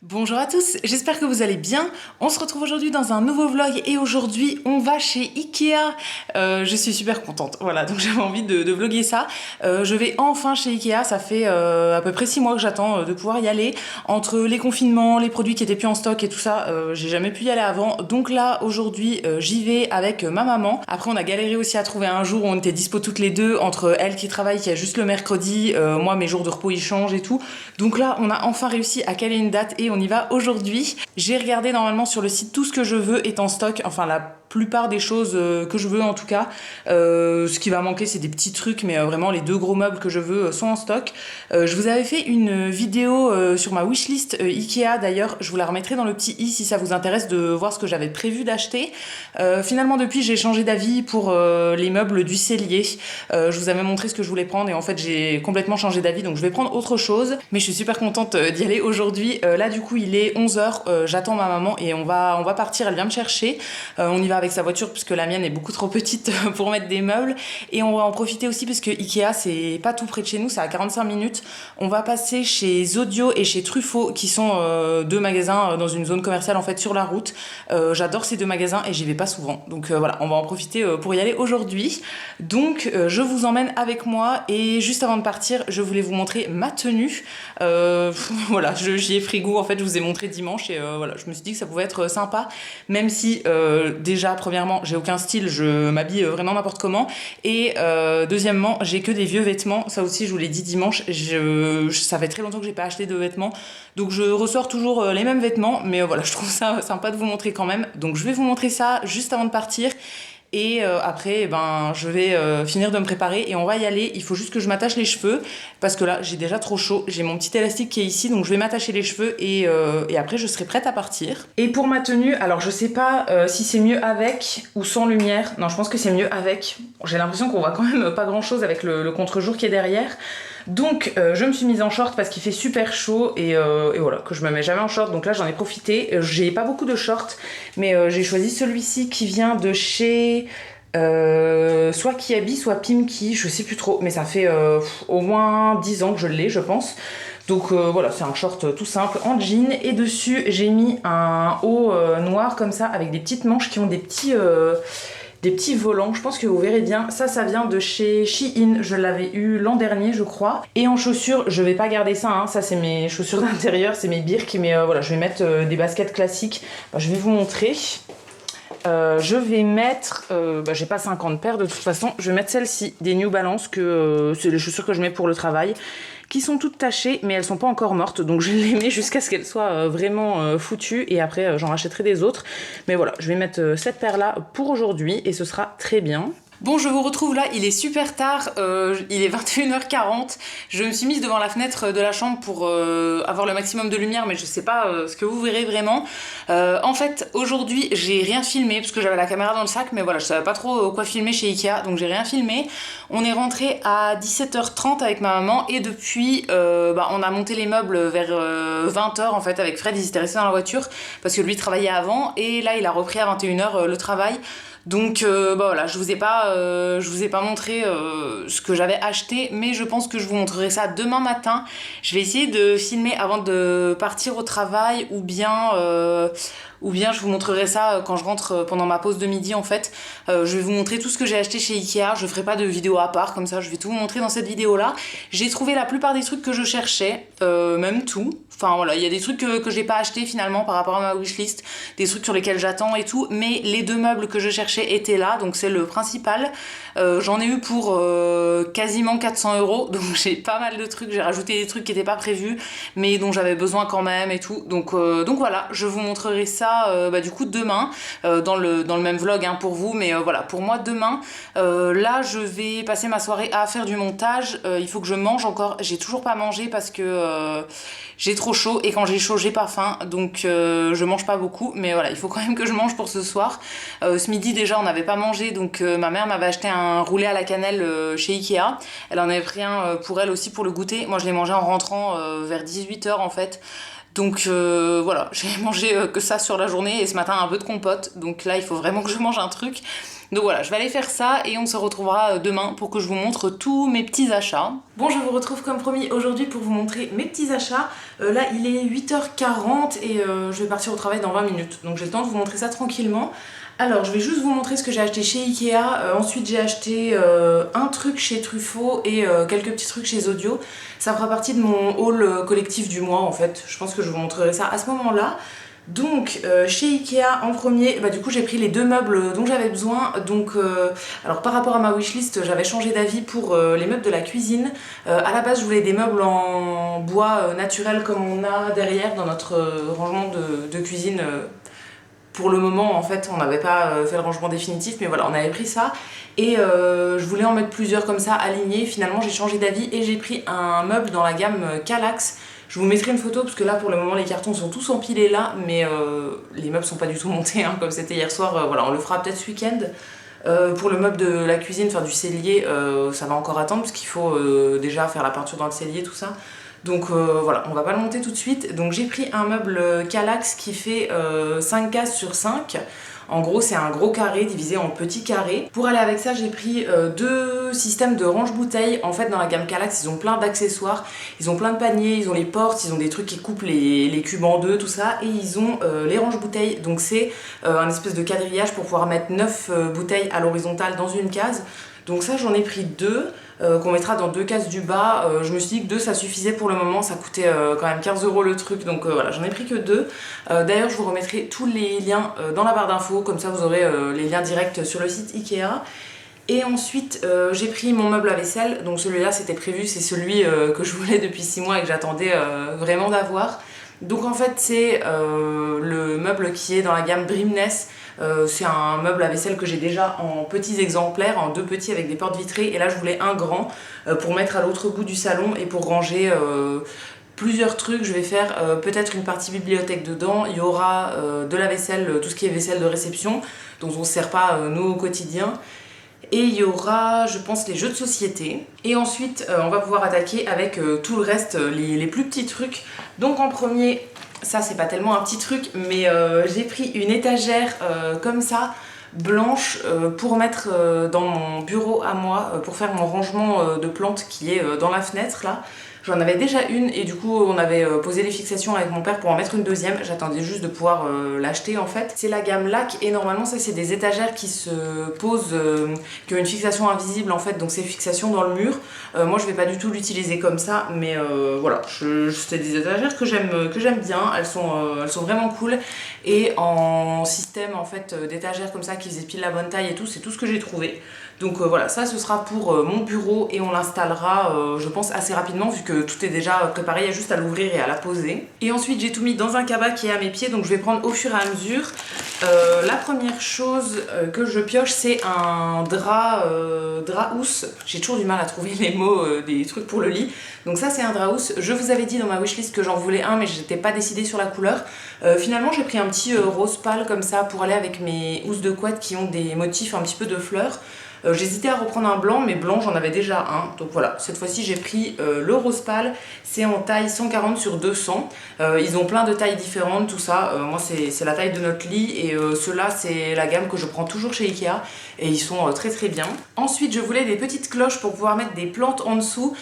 Bonjour à tous, j'espère que vous allez bien. On se retrouve aujourd'hui dans un nouveau vlog et aujourd'hui on va chez Ikea. Je suis super contente, voilà, donc j'avais envie de vlogger ça. Je vais enfin chez Ikea, ça fait à peu près 6 mois que j'attends de pouvoir y aller. Entre les confinements, les produits qui étaient plus en stock et tout ça, j'ai jamais pu y aller avant. Donc là aujourd'hui j'y vais avec ma maman. Après on a galéré aussi à trouver un jour où on était dispo toutes les deux, entre elle qui travaille, qui a juste le mercredi, moi mes jours de repos ils changent et tout. Donc là on a enfin réussi à caler une date et on y va aujourd'hui. J'ai regardé normalement sur le site, tout ce que je veux est en stock, enfin la plupart des choses que je veux en tout cas. Ce qui va manquer c'est des petits trucs, mais vraiment les deux gros meubles que je veux sont en stock. Je vous avais fait une vidéo sur ma wishlist Ikea d'ailleurs, je vous la remettrai dans le petit i si ça vous intéresse de voir ce que j'avais prévu d'acheter. Finalement depuis j'ai changé d'avis pour les meubles du cellier. Je vous avais montré ce que je voulais prendre et en fait j'ai complètement changé d'avis, donc je vais prendre autre chose, mais je suis super contente d'y aller aujourd'hui. Là du coup il est 11h, j'attends ma maman et on va partir, elle vient me chercher. On y va avec sa voiture puisque la mienne est beaucoup trop petite pour mettre des meubles, et on va en profiter aussi parce que Ikea c'est pas tout près de chez nous, c'est à 45 minutes. On va passer chez Zodio et chez Truffaut qui sont deux magasins dans une zone commerciale en fait sur la route. J'adore ces deux magasins et j'y vais pas souvent, donc voilà, on va en profiter pour y aller aujourd'hui. Donc je vous emmène avec moi et juste avant de partir je voulais vous montrer ma tenue. Voilà, j'y ai pris goût, en fait je vous ai montré dimanche et voilà, je me suis dit que ça pouvait être sympa, même si déjà premièrement j'ai aucun style, je m'habille vraiment n'importe comment, et deuxièmement j'ai que des vieux vêtements, ça aussi je vous l'ai dit dimanche, ça fait très longtemps que j'ai pas acheté de vêtements, donc je ressors toujours les mêmes vêtements, mais voilà, je trouve ça sympa de vous montrer quand même, donc je vais vous montrer ça juste avant de partir. Et après, ben, je vais finir de me préparer et on va y aller. Il faut juste que je m'attache les cheveux parce que là, j'ai déjà trop chaud. J'ai mon petit élastique qui est ici, donc je vais m'attacher les cheveux et après, je serai prête à partir. Et pour ma tenue, alors je sais pas si c'est mieux avec ou sans lumière. Non, je pense que c'est mieux avec. J'ai l'impression qu'on voit quand même pas grand chose avec le contre-jour qui est derrière. Donc je me suis mise en short parce qu'il fait super chaud et voilà, que je me mets jamais en short, donc là j'en ai profité. J'ai pas beaucoup de shorts, mais j'ai choisi celui-ci qui vient de chez soit Kiabi soit Pimki, je sais plus trop, mais ça fait au moins 10 ans que je l'ai je pense. Donc voilà, c'est un short tout simple en jean, et dessus j'ai mis un haut noir comme ça avec des petites manches qui ont des petits volants, je pense que vous verrez bien. Ça vient de chez Shein, je l'avais eu l'an dernier je crois. Et en chaussures, je vais pas garder ça, hein. Ça c'est mes chaussures d'intérieur, c'est mes birks, mais voilà, je vais mettre des baskets classiques. Je vais vous montrer. Je vais mettre, j'ai pas 50 paires de toute façon, je vais mettre celle-ci, des New Balance, que c'est les chaussures que je mets pour le travail, qui sont toutes tachées, mais elles sont pas encore mortes, donc je les mets jusqu'à ce qu'elles soient vraiment foutues, et après j'en rachèterai des autres. Mais voilà, je vais mettre cette paire-là pour aujourd'hui, et ce sera très bien. Bon, je vous retrouve là, il est super tard, il est 21h40. Je me suis mise devant la fenêtre de la chambre pour avoir le maximum de lumière, mais je sais pas ce que vous verrez vraiment. En fait, aujourd'hui, j'ai rien filmé parce que j'avais la caméra dans le sac, mais voilà, je savais pas trop quoi filmer chez Ikea, donc j'ai rien filmé. On est rentré à 17h30 avec ma maman, et depuis, on a monté les meubles vers 20h en fait avec Fred. Ils étaient restés dans la voiture parce que lui travaillait avant, et là il a repris à 21h le travail. Donc voilà, je vous ai pas montré ce que j'avais acheté, mais je pense que je vous montrerai ça demain matin. Je vais essayer de filmer avant de partir au travail, ou bien je vous montrerai ça quand je rentre pendant ma pause de midi en fait. Je vais vous montrer tout ce que j'ai acheté chez Ikea, je ferai pas de vidéo à part comme ça, je vais tout vous montrer dans cette vidéo là. J'ai trouvé la plupart des trucs que je cherchais, même tout. Enfin voilà, il y a des trucs que j'ai pas acheté finalement par rapport à ma wishlist, des trucs sur lesquels j'attends et tout, mais les deux meubles que je cherchais étaient là, donc c'est le principal. J'en ai eu pour quasiment 400 €, donc j'ai pas mal de trucs, j'ai rajouté des trucs qui étaient pas prévus, mais dont j'avais besoin quand même et tout. Donc voilà, je vous montrerai ça du coup demain, dans le même vlog hein, pour vous, mais voilà, pour moi demain. Là je vais passer ma soirée à faire du montage, il faut que je mange encore, j'ai toujours pas mangé parce que j'ai trop chaud, et quand j'ai chaud j'ai pas faim, donc je mange pas beaucoup, mais voilà, il faut quand même que je mange pour ce soir. Ce midi déjà on n'avait pas mangé, donc ma mère m'avait acheté un roulé à la cannelle chez Ikea. Elle en avait pris un pour elle aussi pour le goûter. Moi je l'ai mangé en rentrant vers 18h en fait. Donc voilà, j'ai mangé que ça sur la journée et ce matin un peu de compote. Donc là, il faut vraiment que je mange un truc. Donc voilà, je vais aller faire ça et on se retrouvera demain pour que je vous montre tous mes petits achats. Bon, je vous retrouve comme promis aujourd'hui pour vous montrer mes petits achats. Là, il est 8h40 et je vais partir au travail dans 20 minutes. Donc j'ai le temps de vous montrer ça tranquillement. Alors, je vais juste vous montrer ce que j'ai acheté chez Ikea. Ensuite, j'ai acheté un truc chez Truffaut et quelques petits trucs chez Audio. Ça fera partie de mon haul collectif du mois en fait. Je pense que je vous montrerai ça à ce moment-là. Donc chez Ikea en premier, bah, du coup j'ai pris les 2 meubles dont j'avais besoin. Donc alors par rapport à ma wishlist, j'avais changé d'avis pour les meubles de la cuisine. À la base je voulais des meubles en bois naturel comme on a derrière dans notre rangement de cuisine. Pour le moment en fait on n'avait pas fait le rangement définitif, mais voilà on avait pris ça et je voulais en mettre plusieurs comme ça alignés. Finalement j'ai changé d'avis et j'ai pris un meuble dans la gamme Kallax. Je vous mettrai une photo parce que là pour le moment les cartons sont tous empilés là, mais les meubles sont pas du tout montés hein, comme c'était hier soir. Voilà, on le fera peut-être ce week-end. Pour le meuble de la cuisine, enfin du cellier, ça va encore attendre parce qu'il faut déjà faire la peinture dans le cellier, tout ça. Donc voilà, on va pas le monter tout de suite. Donc j'ai pris un meuble Kallax qui fait 5 cases sur 5. En gros, c'est un gros carré divisé en petits carrés. Pour aller avec ça, j'ai pris 2 systèmes de range-bouteilles. En fait, dans la gamme Kallax, ils ont plein d'accessoires. Ils ont plein de paniers, ils ont les portes, ils ont des trucs qui coupent les cubes en deux, tout ça. Et ils ont les range-bouteilles. Donc c'est un espèce de quadrillage pour pouvoir mettre 9 bouteilles à l'horizontale dans une case. Donc ça, j'en ai pris 2. Qu'on mettra dans 2 cases du bas. Je me suis dit que 2 ça suffisait pour le moment, ça coûtait quand même 15 € le truc, donc voilà, j'en ai pris que 2. D'ailleurs je vous remettrai tous les liens dans la barre d'infos, comme ça vous aurez les liens directs sur le site Ikea. Et ensuite j'ai pris mon meuble à vaisselle, donc celui-là c'était prévu, c'est celui que je voulais depuis 6 mois et que j'attendais vraiment d'avoir. Donc en fait c'est le meuble qui est dans la gamme Dreamness. C'est un meuble à vaisselle que j'ai déjà en petits exemplaires, en 2 petits avec des portes vitrées, et là je voulais un grand pour mettre à l'autre bout du salon et pour ranger plusieurs trucs. Je vais faire peut-être une partie bibliothèque dedans, il y aura de la vaisselle, tout ce qui est vaisselle de réception dont on ne se sert pas nous au quotidien. Et il y aura, je pense, les jeux de société. Et ensuite, on va pouvoir attaquer avec tout le reste, les plus petits trucs. Donc en premier, ça c'est pas tellement un petit truc, mais j'ai pris une étagère comme ça, blanche, pour mettre dans mon bureau à moi, pour faire mon rangement de plantes qui est dans la fenêtre là. J'en avais déjà une et du coup on avait posé les fixations avec mon père pour en mettre une deuxième. J'attendais juste de pouvoir l'acheter en fait. C'est la gamme LAC et normalement ça c'est des étagères qui se posent, qui ont une fixation invisible en fait, donc c'est fixation dans le mur. Moi je vais pas du tout l'utiliser comme ça, mais voilà, c'est des étagères que j'aime bien. Elles sont vraiment cool et en système en fait d'étagères comme ça qui faisaient pile la bonne taille et tout, c'est tout ce que j'ai trouvé. Donc voilà, ça ce sera pour mon bureau et on l'installera je pense assez rapidement vu que tout est déjà préparé, il y a juste à l'ouvrir et à la poser. Et ensuite j'ai tout mis dans un cabas qui est à mes pieds, donc je vais prendre au fur et à mesure. La première chose que je pioche c'est un drap housse. J'ai toujours du mal à trouver les mots des trucs pour le lit. Donc ça c'est un drap housse. Je vous avais dit dans ma wishlist que j'en voulais un mais j'étais pas décidée sur la couleur. Finalement j'ai pris un petit rose pâle comme ça pour aller avec mes housses de couette qui ont des motifs un petit peu de fleurs. J'hésitais à reprendre un blanc, mais blanc j'en avais déjà un. Donc voilà, cette fois-ci j'ai pris le rose pâle. C'est en taille 140 sur 200. Ils ont plein de tailles différentes, tout ça. Moi c'est la taille de notre lit et ceux-là c'est la gamme que je prends toujours chez Ikea. Et ils sont très très bien. Ensuite je voulais des petites cloches pour pouvoir mettre des plantes en dessous.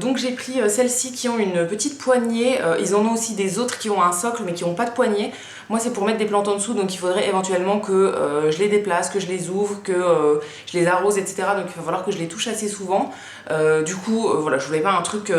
Donc j'ai pris celles-ci qui ont une petite poignée. Ils en ont aussi des autres qui ont un socle mais qui n'ont pas de poignée. Moi c'est pour mettre des plantes en dessous, donc il faudrait éventuellement que je les déplace, que je les ouvre, que je les arrose, etc. Donc il va falloir que je les touche assez souvent. Du coup, voilà, je voulais pas un truc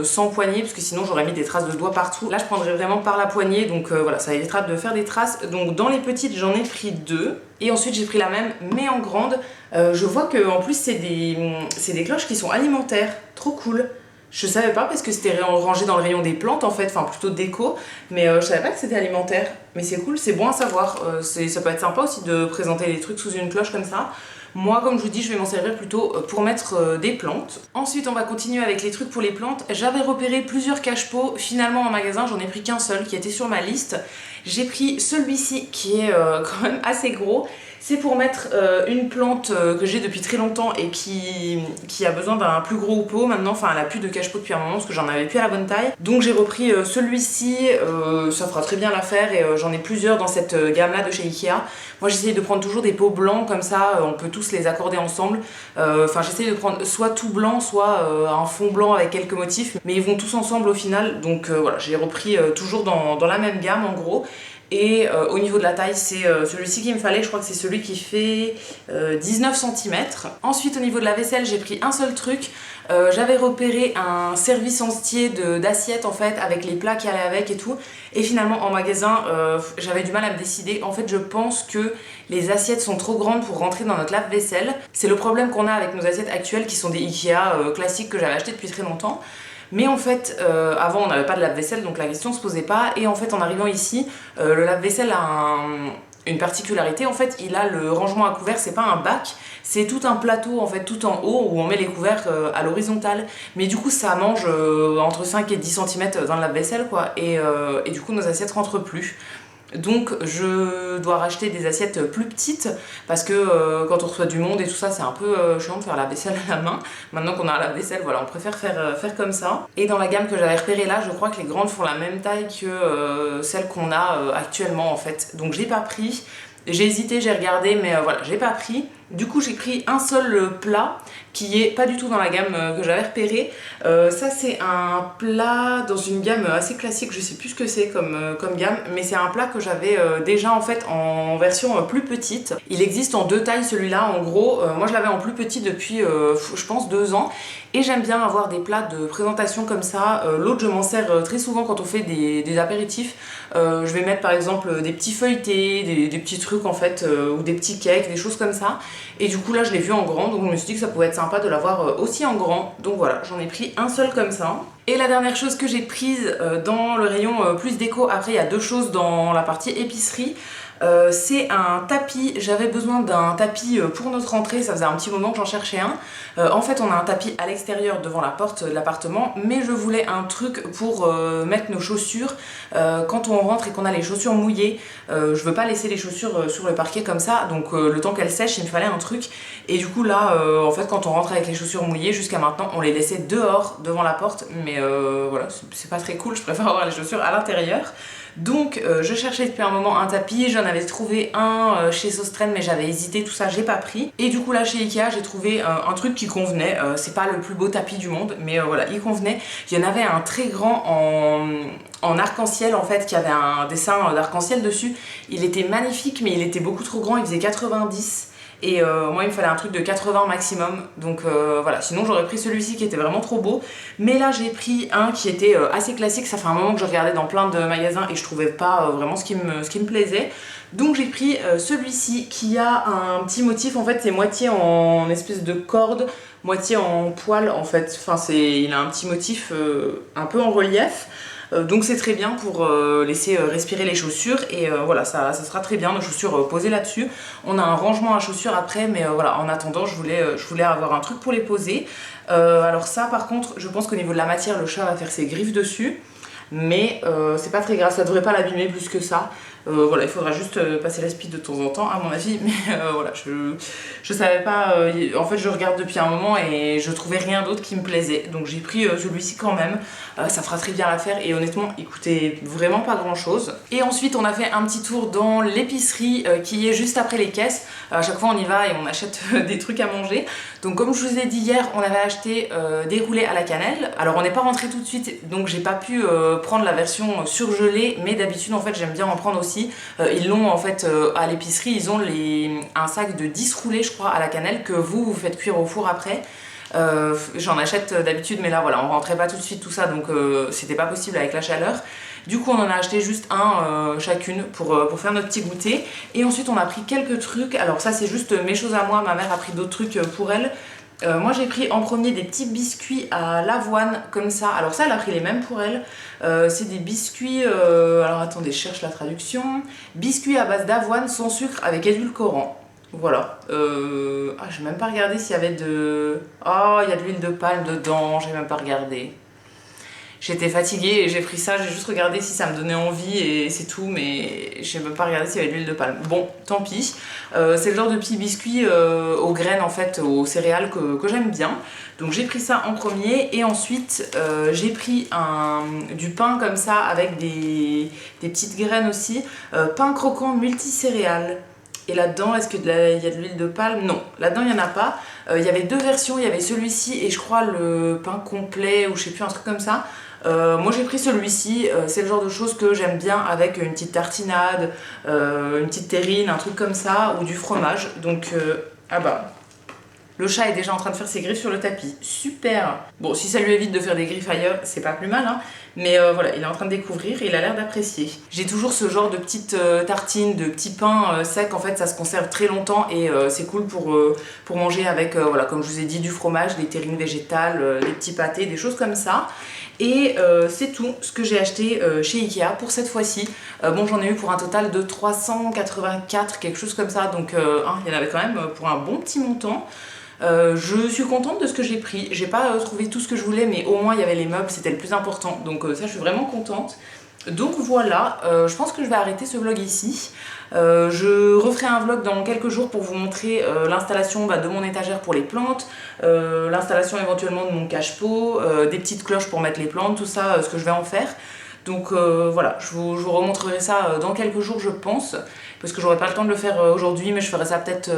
sans poignée, parce que sinon j'aurais mis des traces de doigts partout. Là je prendrais vraiment par la poignée, donc voilà, ça évitera de faire des traces. Donc dans les petites j'en ai pris 2. Et ensuite j'ai pris la même, mais en grande. Je vois que en plus c'est des cloches qui sont alimentaires, trop cool. Je savais pas parce que c'était rangé dans le rayon des plantes en fait, enfin plutôt déco, mais je savais pas que c'était alimentaire. Mais c'est cool, c'est bon à savoir, ça peut être sympa aussi de présenter les trucs sous une cloche comme ça. Moi comme je vous dis, je vais m'en servir plutôt pour mettre des plantes. Ensuite on va continuer avec les trucs pour les plantes. J'avais repéré plusieurs cache-pots, finalement en magasin j'en ai pris qu'un seul qui était sur ma liste. J'ai pris celui-ci qui est quand même assez gros. C'est pour mettre une plante que j'ai depuis très longtemps et qui a besoin d'un plus gros pot maintenant. Enfin, elle a plus de cache-pot depuis un moment parce que j'en avais plus à la bonne taille. Donc j'ai repris celui-ci, ça fera très bien l'affaire et j'en ai plusieurs dans cette gamme-là de chez Ikea. Moi j'essaye de prendre toujours des pots blancs comme ça, on peut tous les accorder ensemble. Enfin j'essaye de prendre soit tout blanc, soit un fond blanc avec quelques motifs, mais ils vont tous ensemble au final. Donc voilà, j'ai repris toujours dans la même gamme en gros. Et au niveau de la taille, c'est celui-ci qu'il me fallait, je crois que c'est celui qui fait 19 cm. Ensuite au niveau de la vaisselle, j'ai pris un seul truc. J'avais repéré un service entier d'assiettes en fait, avec les plats qui allaient avec et tout. Et finalement en magasin, j'avais du mal à me décider. En fait je pense que les assiettes sont trop grandes pour rentrer dans notre lave-vaisselle. C'est le problème qu'on a avec nos assiettes actuelles qui sont des Ikea classiques que j'avais acheté depuis très longtemps. Mais en fait, avant on n'avait pas de lave-vaisselle donc la question se posait pas. Et en fait en arrivant ici, le lave-vaisselle a une particularité. En fait il a le rangement à couverts, c'est pas un bac, c'est tout un plateau en fait tout en haut où on met les couverts à l'horizontale. Mais du coup ça mange entre 5 et 10 cm dans le lave-vaisselle quoi. Et du coup nos assiettes rentrent plus. Donc je dois racheter des assiettes plus petites parce que quand on reçoit du monde et tout ça c'est un peu chiant de faire la vaisselle à la main. Maintenant qu'on a la vaisselle, voilà, on préfère faire comme ça. Et dans la gamme que j'avais repérée là, je crois que les grandes font la même taille que celles qu'on a actuellement en fait. Donc j'ai pas pris. J'ai hésité, j'ai regardé, mais voilà, j'ai pas pris. Du coup, j'ai pris un seul plat qui est pas du tout dans la gamme que j'avais repérée. Ça, c'est un plat dans une gamme assez classique, je sais plus ce que c'est comme gamme, mais c'est un plat que j'avais déjà en fait en version plus petite. Il existe en deux tailles celui-là, en gros. Moi, je l'avais en plus petit depuis, je pense, 2 ans. Et j'aime bien avoir des plats de présentation comme ça. L'autre, je m'en sers très souvent quand on fait des apéritifs. Je vais mettre par exemple des petits feuilletés, des petits trucs en fait, ou des petits cakes, des choses comme ça. Et du coup là je l'ai vu en grand, donc je me suis dit que ça pouvait être sympa de l'avoir aussi en grand. Donc voilà, j'en ai pris un seul comme ça. Et la dernière chose que j'ai prise dans le rayon plus déco, après il y a 2 choses dans la partie épicerie. C'est un tapis, j'avais besoin d'un tapis pour notre entrée, ça faisait un petit moment que j'en cherchais un. En fait on a un tapis à l'extérieur devant la porte de l'appartement, mais je voulais un truc pour mettre nos chaussures quand on rentre et qu'on a les chaussures mouillées. Je veux pas laisser les chaussures sur le parquet comme ça, donc le temps qu'elles sèchent il me fallait un truc. Et du coup là en fait quand on rentre avec les chaussures mouillées, jusqu'à maintenant on les laissait dehors devant la porte, mais voilà, c'est pas très cool, je préfère avoir les chaussures à l'intérieur. Donc je cherchais depuis un moment un tapis, j'en avais trouvé un chez Sostren mais j'avais hésité, tout ça j'ai pas pris. Et du coup là chez Ikea j'ai trouvé un truc qui convenait, c'est pas le plus beau tapis du monde mais voilà il convenait. Il y en avait un très grand en arc-en-ciel en fait, qui avait un dessin d'arc-en-ciel dessus. Il était magnifique mais il était beaucoup trop grand, il faisait 90. Et moi il me fallait un truc de 80 maximum, donc voilà, sinon j'aurais pris celui-ci qui était vraiment trop beau. Mais là j'ai pris un qui était assez classique, ça fait un moment que je regardais dans plein de magasins et je trouvais pas vraiment ce qui me plaisait. Donc j'ai pris celui-ci qui a un petit motif, en fait c'est moitié en espèce de corde, moitié en poil en fait. Enfin il a un petit motif un peu en relief. Donc c'est très bien pour laisser respirer les chaussures et voilà ça sera très bien, nos chaussures posées là-dessus. On a un rangement à chaussures après mais voilà en attendant je voulais avoir un truc pour les poser. Alors ça par contre je pense qu'au niveau de la matière le chat va faire ses griffes dessus. Mais c'est pas très grave, ça devrait pas l'abîmer plus que ça. Voilà, il faudra juste passer la speed de temps en temps à mon avis, mais voilà, je savais pas, en fait je regarde depuis un moment et je trouvais rien d'autre qui me plaisait, donc j'ai pris celui-ci quand même. Ça fera très bien l'affaire et honnêtement il coûtait vraiment pas grand chose. Et ensuite on a fait un petit tour dans l'épicerie qui est juste après les caisses. À chaque fois on y va et on achète des trucs à manger. Donc comme je vous ai dit hier, on avait acheté des roulés à la cannelle. Alors on n'est pas rentré tout de suite, donc j'ai pas pu prendre la version surgelée, mais d'habitude en fait j'aime bien en prendre aussi. Ils l'ont en fait à l'épicerie, ils ont un sac de 10 roulés je crois à la cannelle que vous faites cuire au four après. J'en achète d'habitude mais là voilà on rentrait pas tout de suite tout ça donc c'était pas possible avec la chaleur. Du coup on en a acheté juste un chacune pour faire notre petit goûter. Et ensuite on a pris quelques trucs, alors ça c'est juste mes choses à moi, ma mère a pris d'autres trucs pour elle. Moi j'ai pris en premier des petits biscuits à l'avoine comme ça, alors ça elle a pris les mêmes pour elle. C'est des biscuits, alors attendez je cherche la traduction, biscuits à base d'avoine sans sucre avec édulcorant. Voilà, j'ai même pas regardé s'il y avait de... Oh, il y a de l'huile de palme dedans, j'ai même pas regardé. J'étais fatiguée et j'ai pris ça, j'ai juste regardé si ça me donnait envie et c'est tout, mais j'ai même pas regardé s'il y avait de l'huile de palme. Bon, tant pis. C'est le genre de petits biscuits aux graines, en fait, aux céréales que j'aime bien. Donc j'ai pris ça en premier et ensuite j'ai pris du pain comme ça avec des petites graines aussi. Pain croquant multicéréales. Et là-dedans, est-ce qu'il y a de l'huile de palme? Non, là-dedans il n'y en a pas. Il y avait deux versions, il y avait celui-ci et je crois le pain complet ou je sais plus, un truc comme ça. Moi j'ai pris celui-ci, c'est le genre de choses que j'aime bien avec une petite tartinade, une petite terrine, un truc comme ça, ou du fromage. Donc, ah bah, le chat est déjà en train de faire ses griffes sur le tapis. Super! Bon, si ça lui évite de faire des griffes ailleurs, c'est pas plus mal, hein. Mais voilà, il est en train de découvrir et il a l'air d'apprécier. J'ai toujours ce genre de petites tartines, de petits pains secs. En fait, ça se conserve très longtemps et c'est cool pour manger avec, voilà, comme je vous ai dit, du fromage, des terrines végétales, des petits pâtés, des choses comme ça. Et c'est tout ce que j'ai acheté chez Ikea pour cette fois-ci. Bon, j'en ai eu pour un total de 384, quelque chose comme ça. Donc, il y en avait quand même pour un bon petit montant. Je suis contente de ce que j'ai pris. J'ai pas trouvé tout ce que je voulais, mais au moins il y avait les meubles, c'était le plus important. Donc ça, je suis vraiment contente. Donc voilà, je pense que je vais arrêter ce vlog ici. Je referai un vlog dans quelques jours pour vous montrer l'installation de mon étagère pour les plantes, l'installation éventuellement de mon cache-pot, des petites cloches pour mettre les plantes, tout ça, ce que je vais en faire. Donc voilà, je vous remontrerai ça dans quelques jours je pense, parce que j'aurai pas le temps de le faire aujourd'hui, mais je ferai ça peut-être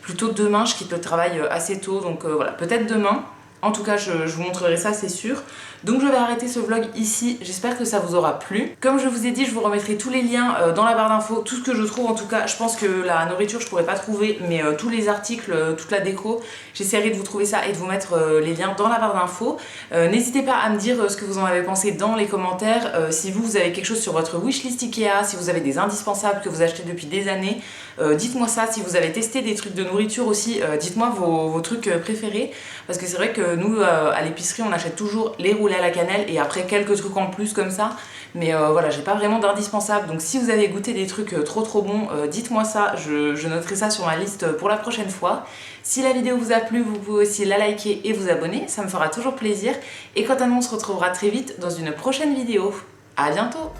plutôt demain, je quitte le travail assez tôt, donc voilà, peut-être demain. En tout cas, je vous montrerai ça, c'est sûr. Donc je vais arrêter ce vlog ici, j'espère que ça vous aura plu. Comme je vous ai dit, je vous remettrai tous les liens dans la barre d'infos, tout ce que je trouve en tout cas. Je pense que la nourriture, je pourrais pas trouver, mais tous les articles, toute la déco, j'essaierai de vous trouver ça et de vous mettre les liens dans la barre d'infos. N'hésitez pas à me dire ce que vous en avez pensé dans les commentaires. Si vous avez quelque chose sur votre wishlist Ikea, si vous avez des indispensables que vous achetez depuis des années, dites-moi ça. Si vous avez testé des trucs de nourriture aussi, dites-moi vos trucs préférés. Parce que c'est vrai que nous, à l'épicerie, on achète toujours les roulés à la cannelle et après quelques trucs en plus comme ça. Mais voilà, j'ai pas vraiment d'indispensable. Donc si vous avez goûté des trucs trop bons, dites-moi ça. Je noterai ça sur ma liste pour la prochaine fois. Si la vidéo vous a plu, vous pouvez aussi la liker et vous abonner. Ça me fera toujours plaisir. Et quant à nous, on se retrouvera très vite dans une prochaine vidéo. À bientôt!